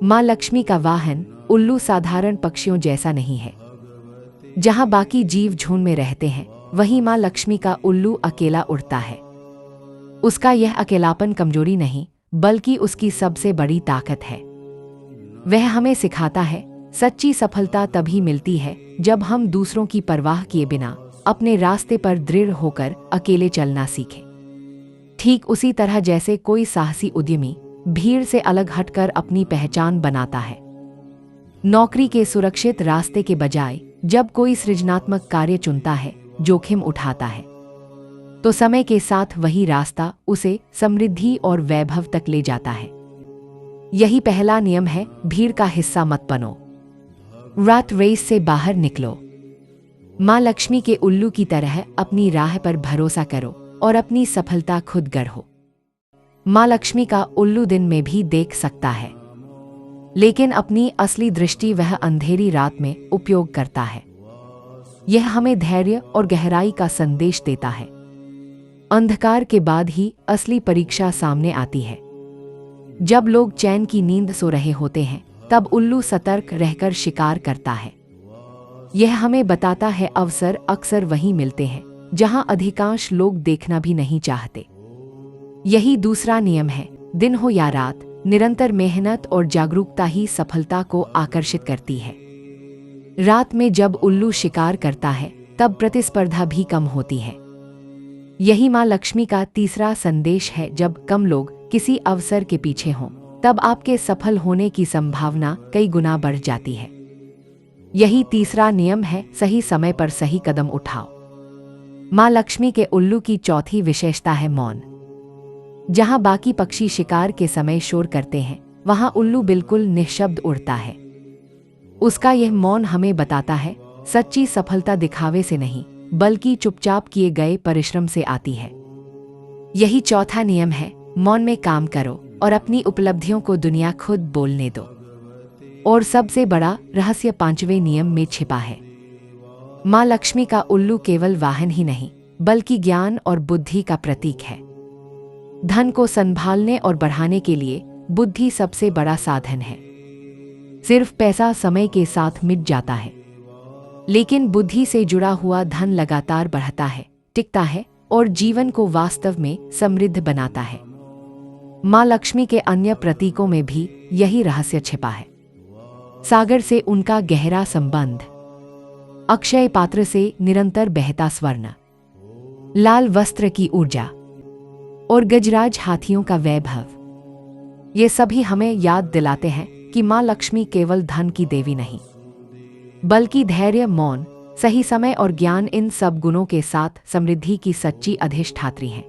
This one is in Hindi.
माँ लक्ष्मी का वाहन उल्लू साधारण पक्षियों जैसा नहीं है। जहाँ बाकी जीव झुंड में रहते हैं, वहीं माँ लक्ष्मी का उल्लू अकेला उड़ता है। उसका यह अकेलापन कमजोरी नहीं, बल्कि उसकी सबसे बड़ी ताकत है। वह हमें सिखाता है, सच्ची सफलता तभी मिलती है जब हम दूसरों की परवाह किए बिना अपने रास्ते पर दृढ़ होकर अकेले चलना सीखें। ठीक उसी तरह जैसे कोई साहसी उद्यमी भीड़ से अलग हटकर अपनी पहचान बनाता है। नौकरी के सुरक्षित रास्ते के बजाय जब कोई सृजनात्मक कार्य चुनता है, जोखिम उठाता है, तो समय के साथ वही रास्ता उसे समृद्धि और वैभव तक ले जाता है। यही पहला नियम है, भीड़ का हिस्सा मत बनो। रैट रेस से बाहर निकलो। माँ लक्ष्मी के उल्लू की तरह अपनी राह पर भरोसा करो और अपनी सफलता खुद गढ़ो। माँ लक्ष्मी का उल्लू दिन में भी देख सकता है, लेकिन अपनी असली दृष्टि वह अंधेरी रात में उपयोग करता है। यह हमें धैर्य और गहराई का संदेश देता है। अंधकार के बाद ही असली परीक्षा सामने आती है। जब लोग चैन की नींद सो रहे होते हैं, तब उल्लू सतर्क रहकर शिकार करता है। यह हमें बताता है, अवसर अक्सर वहीं मिलते हैं जहां अधिकांश लोग देखना भी नहीं चाहते। यही दूसरा नियम है, दिन हो या रात, निरंतर मेहनत और जागरूकता ही सफलता को आकर्षित करती है। रात में जब उल्लू शिकार करता है, तब प्रतिस्पर्धा भी कम होती है। यही माँ लक्ष्मी का तीसरा संदेश है, जब कम लोग किसी अवसर के पीछे हों, तब आपके सफल होने की संभावना कई गुना बढ़ जाती है। यही तीसरा नियम है, सही समय पर सही कदम उठाओ। माँ लक्ष्मी के उल्लू की चौथी विशेषता है मौन। जहां बाकी पक्षी शिकार के समय शोर करते हैं, वहां उल्लू बिल्कुल निःशब्द उड़ता है। उसका यह मौन हमें बताता है, सच्ची सफलता दिखावे से नहीं, बल्कि चुपचाप किए गए परिश्रम से आती है। यही चौथा नियम है, मौन में काम करो और अपनी उपलब्धियों को दुनिया खुद बोलने दो। और सबसे बड़ा रहस्य पांचवें नियम में छिपा है। माँ लक्ष्मी का उल्लू केवल वाहन ही नहीं, बल्कि ज्ञान और बुद्धि का प्रतीक है। धन को संभालने और बढ़ाने के लिए बुद्धि सबसे बड़ा साधन है। सिर्फ पैसा समय के साथ मिट जाता है, लेकिन बुद्धि से जुड़ा हुआ धन लगातार बढ़ता है, टिकता है और जीवन को वास्तव में समृद्ध बनाता है। माँ लक्ष्मी के अन्य प्रतीकों में भी यही रहस्य छिपा है। सागर से उनका गहरा संबंध, अक्षय पात्र से निरंतर बहता स्वर्ण, लाल वस्त्र की ऊर्जा और गजराज हाथियों का वैभव, ये सभी हमें याद दिलाते हैं कि माँ लक्ष्मी केवल धन की देवी नहीं, बल्कि धैर्य, मौन, सही समय और ज्ञान, इन सब गुणों के साथ समृद्धि की सच्ची अधिष्ठात्री हैं।